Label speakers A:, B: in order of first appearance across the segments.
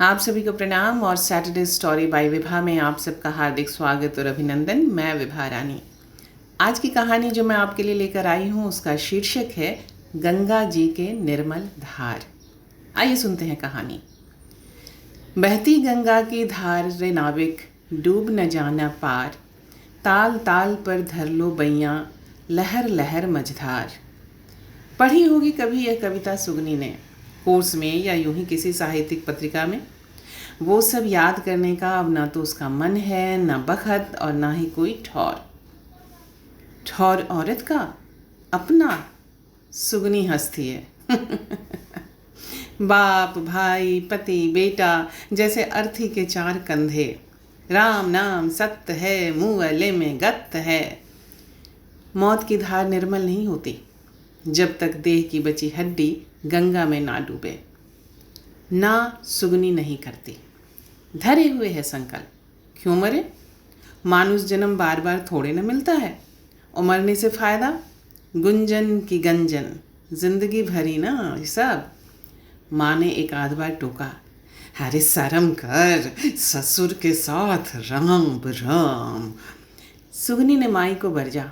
A: आप सभी को प्रणाम और सैटरडे स्टोरी बाय विभा में आप सबका हार्दिक स्वागत और अभिनंदन। मैं विभा रानी। आज की कहानी जो मैं आपके लिए लेकर आई हूँ उसका शीर्षक है गंगा जी के निर्मल धार। आइए सुनते हैं कहानी। बहती गंगा की धार रे नाविक, डूब न जाना पार, ताल ताल पर धर लो बैया, लहर लहर मझधार। पढ़ी होगी कभी यह कविता सुगनी ने, कोर्स में या यूं ही किसी साहित्यिक पत्रिका में। वो सब याद करने का अब ना तो उसका मन है, ना बखत और ना ही कोई ठौर। ठौर औरत का अपना, सुगनी हंसती है। बाप भाई पति बेटा जैसे अर्थी के चार कंधे, राम नाम सत्य है, मुँह में गत्त है। मौत की धार निर्मल नहीं होती जब तक देह की बची हड्डी गंगा में ना डूबे। ना सुगनी नहीं करती, धरे हुए है संकल्प। क्यों मरे? मानुष जन्म बार बार थोड़े न मिलता है, और मरने से फायदा गुंजन की गंजन, जिंदगी भरी ना सब। माँ ने एक आध बार टोका, अरे शर्म कर, ससुर के साथ राम राम। सुगनी ने माई को बरजा,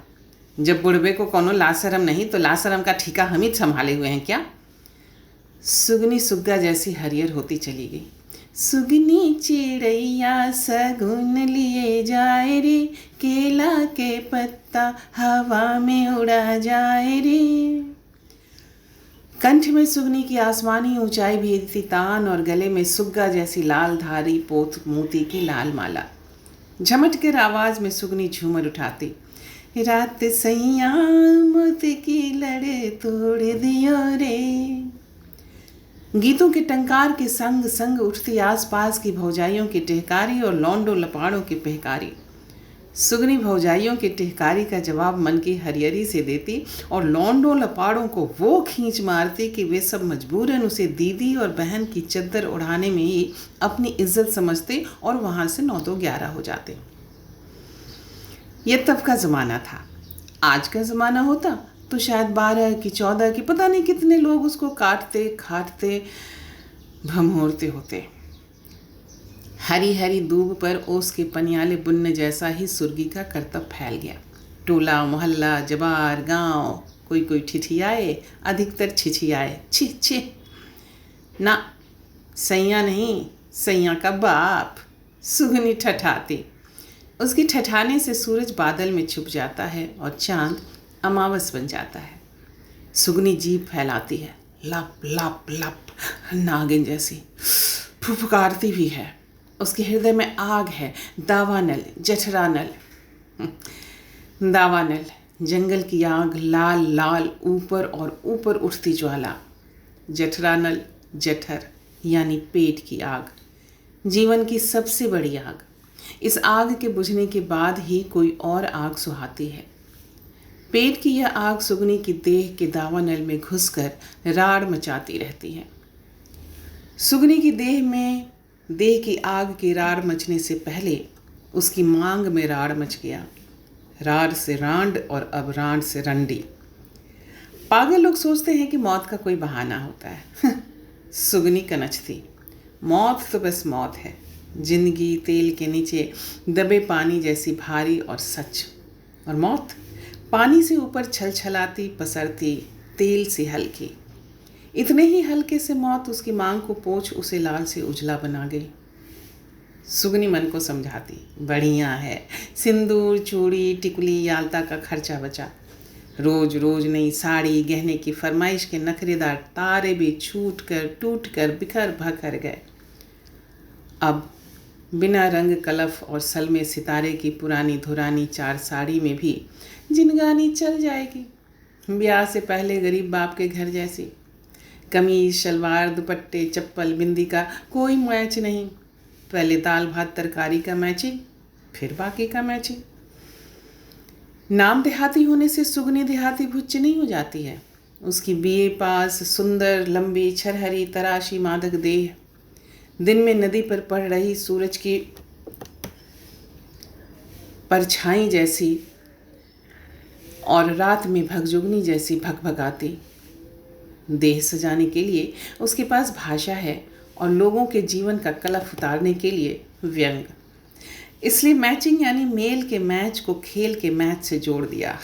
A: जब बुढ़बे को कोनो लाशरम नहीं तो लाशरम का ठीका हम ही संभाले हुए हैं क्या। सुगनी सुग्गा जैसी हरियर होती चली गई। सुगनी चिड़ैया सगुन लिए जाए रे, केला के पत्ता हवा में उड़ा जाए रे। कंठ में सुगनी की आसमानी ऊंचाई भेदती तान और गले में सुग्गा जैसी लाल धारी पोत मोती की लाल माला। झमट कर आवाज में सुगनी झूमर उठाती, रात सैया मोती की लड़े तोड़ दियो रे। गीतों के टंकार के संग संग उठती आसपास की भौजाइयों की टेहकारी और लौंडो लपाड़ों की पहकारी। सुगनी भौजाइयों की टेहकारी का जवाब मन की हरियरी से देती और लौंडो लपाड़ों को वो खींच मारती कि वे सब मजबूरन उसे दीदी और बहन की चद्दर उड़ाने में ही अपनी इज्जत समझते और वहाँ से 9-11 हो जाते। यह तब का ज़माना था। आज का ज़माना होता तो शायद 12 की 14 की पता नहीं कितने लोग उसको काटते खाटते भमोरते होते। हरी हरी दूब पर ओस के पनियाले बुनने जैसा ही सुर्गी का करतब फैल गया। टोला मोहल्ला जवार गांव कोई कोई ठिठियाए, अधिकतर छिछियाए, छी छी। ना, सैया नहीं, सैया का बाप। सुगनी ठठाती। उसकी ठठाने से सूरज बादल में छुप जाता है और चांद अमावस बन जाता है। सुगनी जीभ फैलाती है, लप लप लप, नागिन जैसी फुफकारती भी है। उसके हृदय में आग है, दावानल जठरानल। दावानल जंगल की आग, लाल लाल ऊपर और ऊपर उठती ज्वाला। जठरानल जठर यानी पेट की आग, जीवन की सबसे बड़ी आग। इस आग के बुझने के बाद ही कोई और आग सुहाती है। पेट की यह आग सुगनी की देह के दावानल में घुसकर राड़ मचाती रहती है। सुगनी की देह की आग की राड़ मचने से पहले उसकी मांग में राड़ मच गया। राड़ से रांड और अब रांड से रंडी। पागल लोग सोचते हैं कि मौत का कोई बहाना होता है। सुगनी कनचती, मौत तो बस मौत है, जिंदगी तेल के नीचे दबे पानी जैसी भारी और सच। और मौत पानी से ऊपर छलछलाती पसरती, तेल से हल्की। इतने ही हल्के से मौत उसकी मांग को पोंछ उसे लाल से उजला बना गई। सुगनी मन को समझाती, बढ़िया है, सिंदूर चूड़ी टिकुली याल्ता का खर्चा बचा। रोज रोज नई साड़ी गहने की फरमाइश के नखरेदार तारे भी छूट कर टूट कर बिखर भखर गए। अब बिना रंग कलफ और सलमे सितारे की पुरानी धुरानी 4 साड़ी में भी जिनगानी चल जाएगी। ब्याह से पहले गरीब बाप के घर जैसी। कमीज शलवार दुपट्टे चप्पल बिंदी का कोई मैच नहीं। पहले दाल भात तरकारी का मैचिंग, फिर बाकी का मैचिंग। नाम देहाती होने से सुगनी देहाती भुच्च नहीं हो जाती है। उसकी बीए पास सुंदर लंबी छरहरी तराशी मादक देह, दिन में नदी पर पड़ रही सूरज की परछाई जैसी और रात में भगजुगनी जैसी भगभगाती। देह सजाने के लिए उसके पास भाषा है और लोगों के जीवन का कलफ उतारने के लिए व्यंग। इसलिए मैचिंग यानी मेल के मैच को खेल के मैच से जोड़ दिया।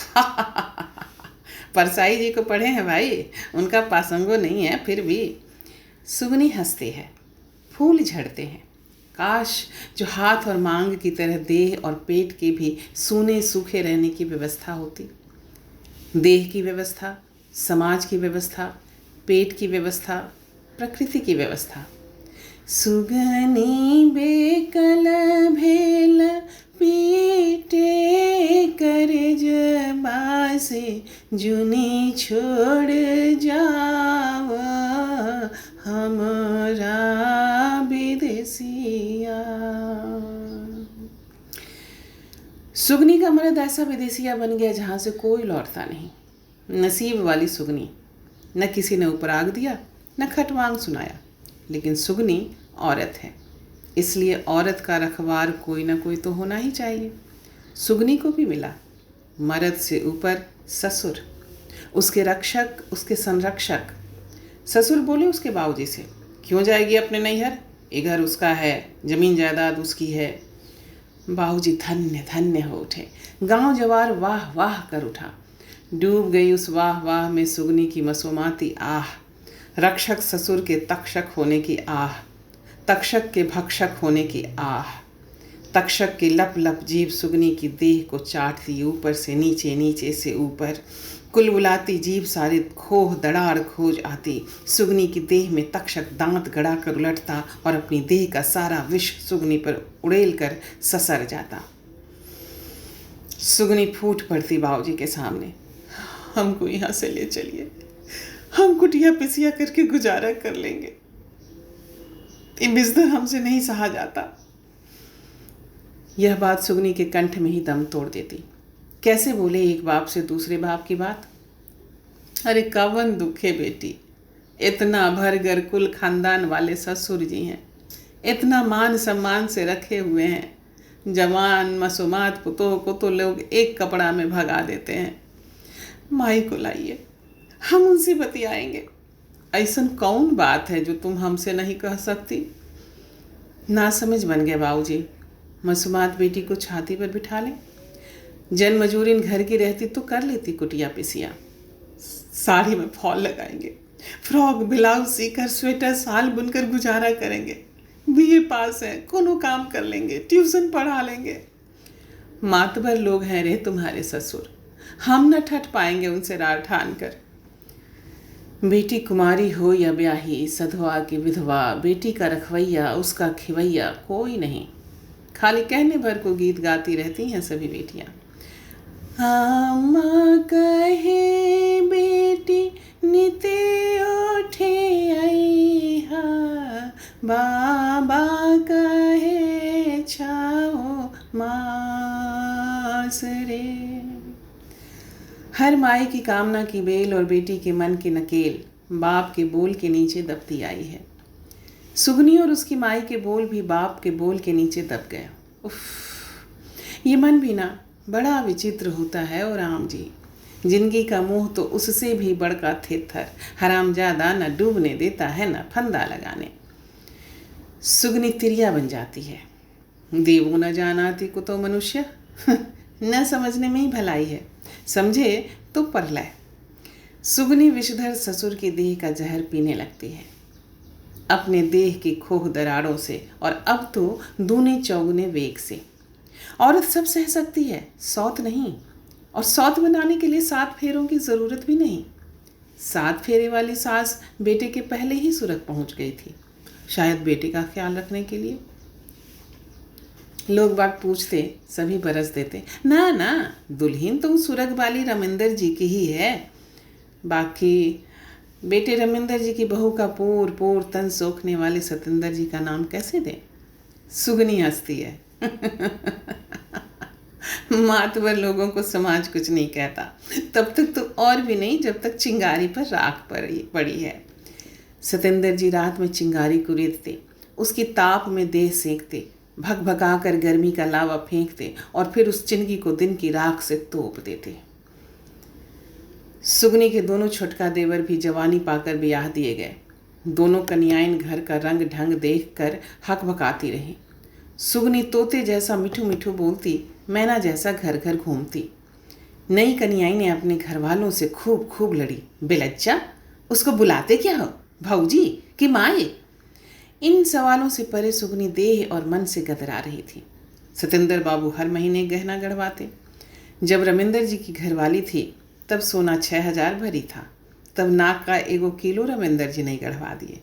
A: परसाई जी को पढ़े हैं भाई, उनका पासंगो नहीं है फिर भी। सुगनी हंसती है, फूल झड़ते हैं। काश जो हाथ और मांग की तरह देह और पेट के भी सूने सूखे रहने की व्यवस्था होती। देह की व्यवस्था, समाज की व्यवस्था, पेट की व्यवस्था, प्रकृति की व्यवस्था। सुगनी बेकल भेल पीटे कर जबासे जुनी छोड़ जाव हमारा विदेसिया। सुगनी का मर्द ऐसा विदेसिया बन गया जहाँ से कोई लौटता नहीं। नसीब वाली सुगनी, न किसी ने उपराग दिया न खटवांग सुनाया। लेकिन सुगनी औरत है, इसलिए औरत का रखवार कोई ना कोई तो होना ही चाहिए। सुगनी को भी मिला मर्द से ऊपर ससुर, उसके रक्षक, उसके संरक्षक। ससुर बोले उसके बाबूजी से, क्यों जाएगी अपने नैहर, ये घर उसका है, जमीन जायदाद उसकी है। बाबूजी धन्य धन्य हो उठे। गांव जवार वाह वाह कर उठा। डूब गई उस वाह वाह में सुगनी की मसोमाती आह। रक्षक ससुर के तक्षक होने की आह, तक्षक के भक्षक होने की आह। तक्षक की लप लप जीभ सुगनी की देह को चाटती, ऊपर से नीचे, नीचे से ऊपर। कुलबुलाती जीभ सारे खोह दड़ाड़ खोज आती। सुगनी की देह में तक्षक दांत गड़ा कर उलटता और अपनी देह का सारा विष सुगनी पर उड़ेल कर ससर जाता। सुगनी फूट पड़ती बाबूजी के सामने, हमको यहाँ से ले चलिए, हम कुटिया पिसिया करके गुजारा कर लेंगे, ये बिस्तर हमसे नहीं सहा जाता। यह बात सुगनी के कंठ में ही दम तोड़ देती। कैसे बोले एक बाप से दूसरे बाप की बात। अरे कवन दुखे बेटी, इतना भरगर कुल खानदान वाले ससुर जी हैं, इतना मान सम्मान से रखे हुए हैं। जवान मासूमात पुतों को तो लोग एक कपड़ा में भगा देते हैं। माई को लाइए, हम उनसे बतियाएंगे। ऐसन कौन बात है जो तुम हमसे नहीं कह सकती। ना समझ बन गए बाबूजी। मासूमात बेटी को छाती पर बिठा लें। जन मजूरिन घर की रहती तो कर लेती कुटिया पिसिया। साड़ी में फॉल लगाएंगे, फ्रॉक ब्लाउज सीकर स्वेटर साल बुनकर गुजारा करेंगे। बीए पास है, कोनो काम कर लेंगे, ट्यूशन पढ़ा लेंगे। मातबर लोग हैं रे तुम्हारे ससुर, हम न ठट पाएंगे उनसे रार ठान कर। बेटी कुमारी हो या ब्याही, सधवा की विधवा, बेटी का रखवैया उसका खिवैया कोई नहीं। खाली कहने भर को गीत गाती रहती हैं सभी बेटियां। माँ कहे बेटी निते उठे आई हा, बाबा कहे छाओ मास रे। हर माई की कामना की बेल और बेटी के मन की नकेल बाप के बोल के नीचे दबती आई है। सुगनी और उसकी माई के बोल भी बाप के बोल के नीचे दब गए। उफ, ये मन भी ना बड़ा विचित्र होता है। और राम जी, जिंदगी का मोह तो उससे भी बड़का थेथर, हरामजादा न डूबने देता है न फंदा लगाने। सुगनी तिरिया बन जाती है। देवो न जानाति कुतो मनुष्य, न समझने में ही भलाई है, समझे तो परलय। सुगनी विषधर ससुर की देह का जहर पीने लगती है, अपने देह की खोह दरारों से, और अब तो दूने चौगुने वेग से। औरत सब सह सकती है, सौत नहीं। और सौत बनाने के लिए 7 फेरों की ज़रूरत भी नहीं। 7 फेरे वाली सास बेटे के पहले ही सुरग पहुंच गई थी, शायद बेटे का ख्याल रखने के लिए। लोग बाग पूछते, सभी बरस देते, ना ना, दुल्हन तो सुरग वाली रमिंदर जी की ही है। बाकी बेटे रमिंदर जी की बहू का पूर पूर तन सोखने वाले सतेंद्र जी का नाम कैसे दें। सुगनी हंसती है। मातवर लोगों को समाज कुछ नहीं कहता, तब तक तो और भी नहीं जब तक चिंगारी पर राख पड़ी है। सतेंद्र जी रात में चिंगारी को रेतते, उसकी ताप में देह सेंकते, भगभगा कर गर्मी का लावा फेंकते और फिर उस चिंगी को दिन की राख से तोप देते। सुगनी के दोनों छोटका देवर भी जवानी पाकर ब्याह दिए गए। दोनों कन्याएं घर का रंग ढंग देखकर हकबकाती रहीं। सुगनी तोते जैसा मिठू मिठू बोलती, मैना जैसा घर घर घूमती। नई कन्याई ने अपने घर वालों से खूब खूब लड़ी, बेलज्जा, उसको बुलाते क्या हो, भाऊजी कि माए? इन सवालों से परे सुगनी देह और मन से गदरा रही थी। सतेंद्र बाबू हर महीने गहना गढ़वाते। जब रमिंदर जी की घरवाली थी तब सोना 6,000 भरी था। तब नाक का 1 किलो रमिंदर जी ने गढ़वा दिए।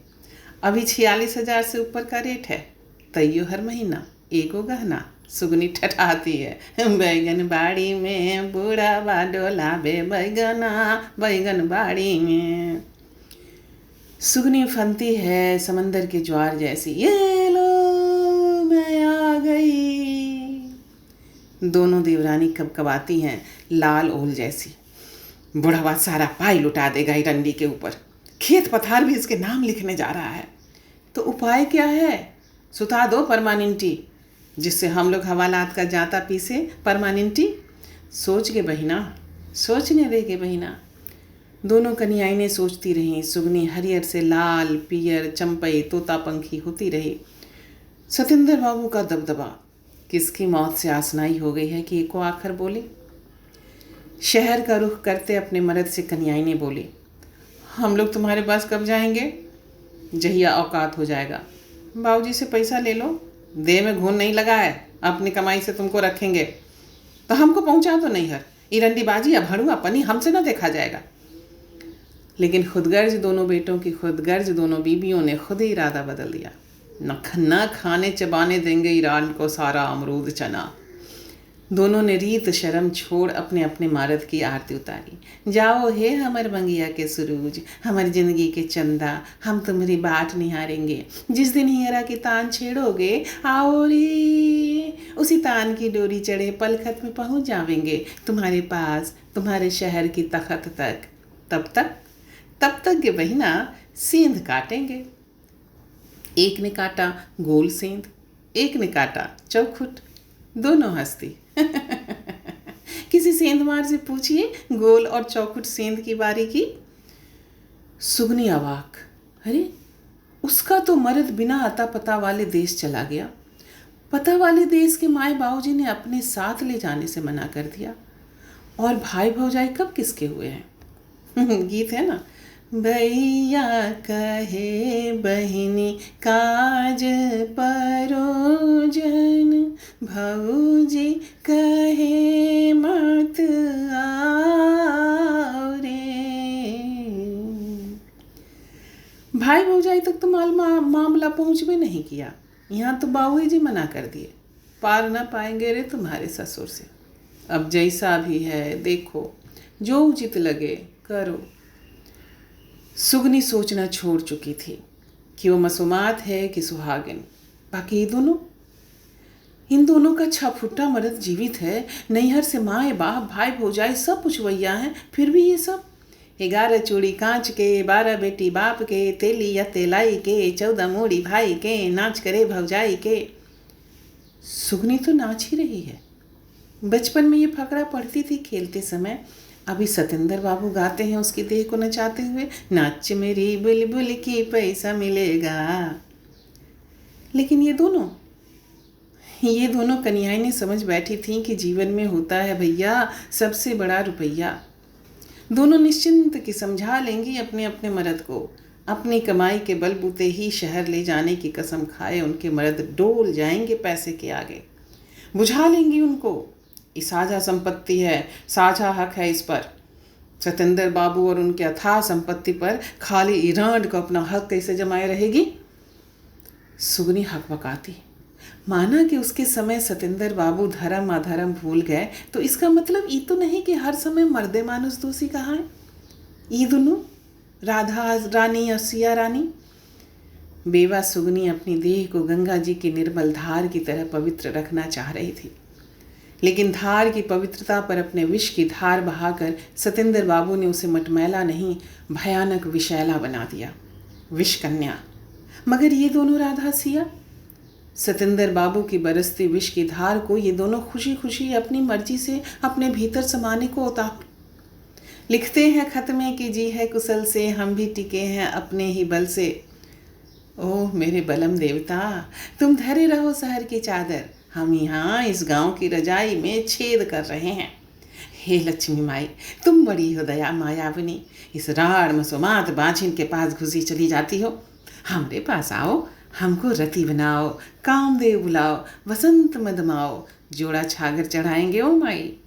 A: अभी 46,000 से ऊपर का रेट है। तैयो हर महीना 1 गहना। सुगनी ठठाती है, बैगन बाड़ी में बूढ़ा बा डोलाबे बैगना, बैगन बाड़ी में। सुगनी फनती है समंदर के ज्वार जैसी, ये लो मैं आ गई। दोनों देवरानी कबकबाती हैं लाल ओल जैसी। बुढ़ावा सारा पाई लुटा देगा रंडी के ऊपर। खेत पथार भी इसके नाम लिखने जा रहा है। तो उपाय क्या है? सुता दो परमानेंटी, जिससे हम लोग हवालात का जाता पीसे परमानेंटी। सोच के बहिना, सोचने दे के बहिना। दोनों कन्याएं सोचती रहीं। सुगनी हरियर से लाल, पियर, चंपई, तोता पंखी होती रही। सतेंद्र बाबू का दबदबा किसकी मौत से आसनाई हो गई है कि एको आखिर बोली। शहर का रुख करते अपने मर्द से कन्याई ने बोली, हम लोग तुम्हारे पास कब जाएंगे? जहिया औकात हो जाएगा। बाबूजी से पैसा ले लो, देह में घून नहीं लगा है, अपनी कमाई से तुमको रखेंगे। तो हमको पहुंचा दो नैहर। इरंडीबाजी या भड़ुआ पनी हमसे ना देखा जाएगा। लेकिन खुदगर्ज दोनों बेटों की खुदगर्ज दोनों बीबियों ने खुद ही इरादा बदल दिया। न खाने चबाने देंगे ईरान को सारा अमरूद चना। दोनों ने रीत शर्म छोड़ अपने अपने मर्द की आरती उतारी। जाओ हे हमर बंगिया के सुरूज, हमर जिंदगी के चंदा, हम तुम्हारी बाट निहारेंगे। जिस दिन हियरा की तान छेड़ोगे, आओ रे उसी तान की डोरी चढ़े पलखत में पहुंच जावेंगे तुम्हारे पास, तुम्हारे शहर की तख्त तक। तब तक के बहिना सेंध काटेंगे। एक ने काटा गोल सेंध, एक ने काटा चौखुट। दोनों हंसती। किसी सेंधमार से पूछिए गोल और चौखुट सेंध की बारी की। सुगनी अवाक, अरे उसका तो मर्द बिना अता पता वाले देश चला गया। पता वाले देश के माए बाबूजी ने अपने साथ ले जाने से मना कर दिया। और भाई भौजाई कब किसके हुए हैं? गीत है ना, भैया कहे बहिनी काज परोजन, भौजी कहे मत आओ रे। भाई भौजाई तक तो मामला पहुँच भी नहीं किया, यहाँ तो बाबू जी मना कर दिए। पार ना पाएंगे रे तुम्हारे ससुर से। अब जैसा भी है देखो, जो उचित लगे करो। सुगनी सोचना छोड़ चुकी थी कि वो मसूमात है कि सुहागिन। बाकी इन दोनों का 6 फुट्टा मर्द जीवित है। नैहर से माए बाप भाई भौजाई सब पुछवैया हैं, फिर भी ये सब 11 चूड़ी कांच के, 12 बेटी बाप के, तेली या तेलाई के, 14 मोड़ी भाई के, नाच करे भौजाई के। सुगनी तो नाच ही रही है। बचपन में ये फकरा पढ़ती थी खेलते समय। अभी सतेंद्र बाबू गाते हैं उसकी देह को नचाते हुए, नाच मेरी बुलबुल की पैसा मिलेगा। लेकिन ये दोनों कन्याएं ने समझ बैठी थीं कि जीवन में होता है भैया सबसे बड़ा रुपया। दोनों निश्चिंत की समझा लेंगी अपने अपने मर्द को। अपनी कमाई के बलबूते ही शहर ले जाने की कसम खाए उनके मर्द डोल जाएंगे पैसे के आगे। बुझा लेंगी उनको, ये साझा संपत्ति है, साझा हक है इस पर। सतेंद्र बाबू और उनके अथाह संपत्ति पर खाली ईरान को अपना हक कैसे जमाए रहेगी? सुगनी हकबकाती। माना कि उसके समय सतेंद्र बाबू धर्म अधर्म भूल गए, तो इसका मतलब ये तो नहीं कि हर समय मर्दे मानुस दोषी कहाँ है। ये दोनों राधा रानी और सिया रानी। बेवा सुगनी अपनी देह को गंगा जी की निर्मल धार की तरह पवित्र रखना चाह रही थी, लेकिन धार की पवित्रता पर अपने विष की धार बहाकर सतेंद्र बाबू ने उसे मटमैला नहीं भयानक विषैला बना दिया। विष कन्या। मगर ये दोनों राधा सिया, सतेंद्र बाबू की बरसती विष की धार को ये दोनों खुशी खुशी अपनी मर्जी से अपने भीतर समाने को उतार। लिखते हैं खत में कि जी है कुशल से, हम भी टिके हैं अपने ही बल से। ओह मेरे बलम देवता, तुम धरे रहो शहर की चादर, हम यहाँ इस गांव की रजाई में छेद कर रहे हैं। हे लक्ष्मी माई, तुम बड़ी हो दया मायाविनी, इस राड़ मसोमात बाझिन के पास घुसी चली जाती हो। हमरे पास आओ, हमको रति बनाओ, कामदेव बुलाओ, वसंत मदमाओ, जोड़ा छागर चढ़ाएंगे ओ माई।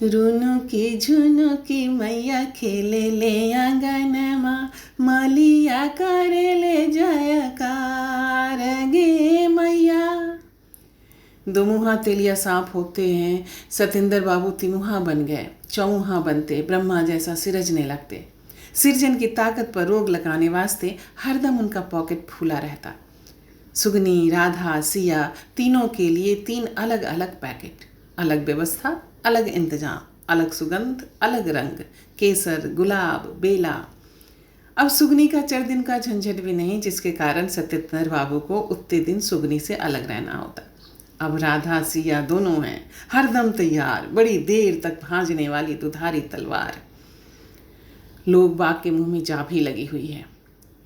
A: रुनु की झुनु की मैया खेले ले आंगनमा, मालिया करे ले जयकार गे मैया। दुमुहा तेलिया सांप होते हैं, सतेंद्र बाबू तिमुहा बन गए, चौमुहा बनते ब्रह्मा जैसा सिरजने लगते। सिरजन की ताकत पर रोग लगाने वास्ते हरदम उनका पॉकेट फूला रहता। सुगनी, राधा, सिया तीनों के लिए 3 अलग अलग पैकेट, अलग व्यवस्था, अलग इंतजाम, अलग सुगंध, अलग रंग, केसर, गुलाब, बेला। अब सुगनी का 4 दिन का झंझट भी नहीं, जिसके कारण सत्येंद्र बाबू को उतने दिन सुगनी से अलग रहना होता। अब राधा सिया दोनों हैं, हरदम तैयार, बड़ी देर तक भांजने वाली दुधारी तलवार। लोग बाग के मुंह में जा भी लगी हुई है।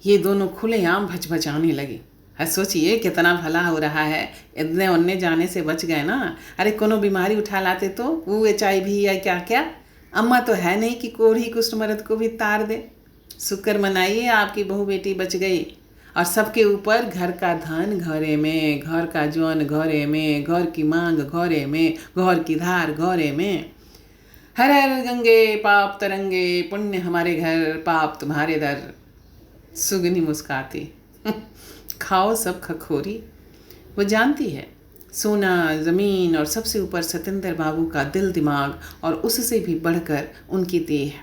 A: ये दोनों खुलेआम भचभचाने लगी। सोचिए कितना भला हो रहा है, इतने उन्ने जाने से बच गए ना। अरे कोनो बीमारी उठा लाते तो वो HIV या क्या क्या। अम्मा तो है नहीं कि कोढ़ी कुष्ठ मर्द को भी तार दे। शुक्र मनाइए आपकी बहू बेटी बच गई। और सबके ऊपर घर का धन घरे में, घर का जौन घरे में, घर की मांग घरे में, घर की धार घरे में। हर हर गंगे पाप तरंगे, पुण्य हमारे घर, पाप तुम्हारे दर। सुगनी मुस्काती, खाओ सब खखोरी। वो जानती है सोना, ज़मीन और सबसे ऊपर सतेंद्र बाबू का दिल दिमाग, और उससे भी बढ़कर उनकी देह।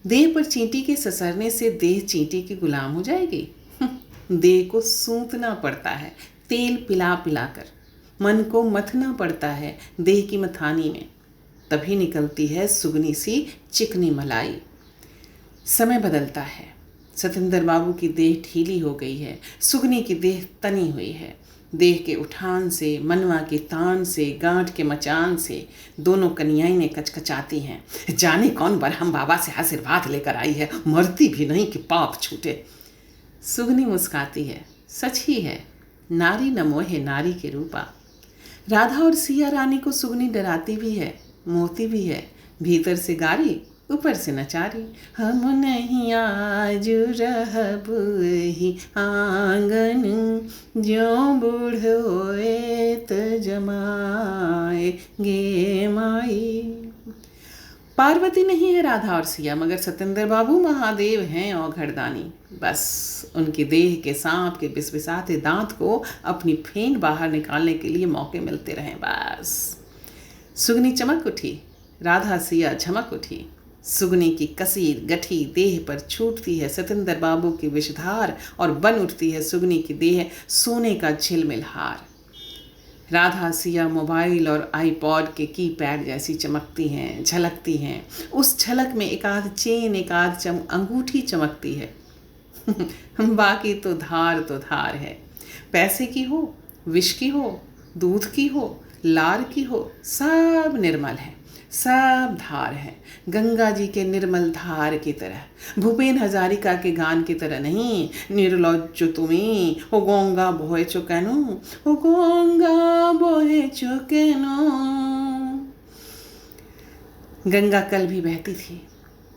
A: देह पर चींटी के ससरने से देह चींटी की गुलाम हो जाएगी। देह को सूंतना पड़ता है तेल पिला पिलाकर, मन को मथना पड़ता है देह की मथानी में, तभी निकलती है सुगनी सी चिकनी मलाई। समय बदलता है। सतेंद्र बाबू की देह ढीली हो गई है, सुगनी की देह तनी हुई है। देह के उठान से, मनवा की तान से, गांठ के मचान से दोनों कन्याएं ने कचकचाती हैं। जाने कौन बरहम बाबा से आशीर्वाद लेकर आई है, मरती भी नहीं कि पाप छूटे। सुगनी मुस्काती है, सच ही है, नारी न मोहे नारी के रूपा। राधा और सिया रानी को सुगनी डराती भी है, मोती भी है, भीतर से गारी, ऊपर से नचारी। हम नहीं आज रहब ही आंगन, जो बूढ़ होए त जमाए गे माई। पार्वती नहीं है राधा और सिया, मगर सतेंद्र बाबू महादेव हैं औघड़दानी। बस उनकी देह के सांप के बिसबिसाते दांत को अपनी फेंट बाहर निकालने के लिए मौके मिलते रहें बस। सुगनी चमक उठी, राधा सिया झमक उठी। सुगनी की कसीर गठी देह पर छूटती है सतेंद्र बाबू की विषधार, और बन उठती है सुगनी की देह सोने का झिलमिल हार। राधा सिया मोबाइल और आईपॉड के कीपैड जैसी चमकती हैं, झलकती हैं। उस झलक में एक आध चेन, एक आध अंगूठी चमकती है। बाकी तो धार है। पैसे की हो, विष की हो, दूध की हो, लार की हो, सब निर्मल है, सब धार है। गंगा जी के निर्मल धार की तरह, भूपेन हजारिका के गान की तरह नहीं। निर्लज्ज तुम्हें हो गंगा बोहे चुकेनो, हो गंगा बोहे चुकेनो। गंगा कल भी बहती थी,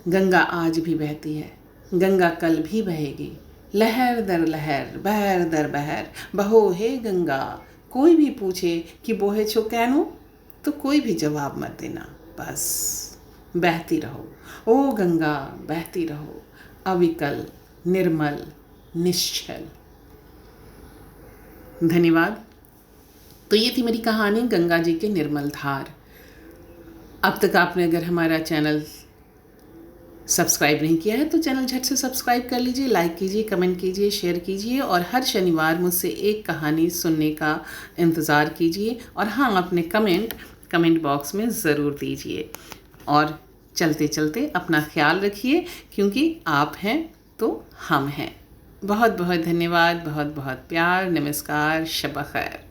A: गंगा आज भी बहती है, गंगा कल भी बहेगी। लहर दर लहर, बहर दर बहर, बहो हे गंगा। कोई भी पूछे कि बोहे छो कैनो, तो कोई भी जवाब मत देना, बस बहती रहो ओ गंगा, बहती रहो, अविकल, निर्मल, निश्चल। धन्यवाद। तो ये थी मेरी कहानी गंगा जी के निर्मल धार। अब तक आपने अगर हमारा चैनल सब्सक्राइब नहीं किया है तो चैनल झट से सब्सक्राइब कर लीजिए, लाइक कीजिए, कमेंट कीजिए, शेयर कीजिए, और हर शनिवार मुझसे एक कहानी सुनने का इंतज़ार कीजिए। और हाँ, अपने कमेंट बॉक्स में ज़रूर दीजिए। और चलते चलते अपना ख्याल रखिए, क्योंकि आप हैं तो हम हैं। बहुत बहुत धन्यवाद, बहुत बहुत प्यार, नमस्कार, शब खैर।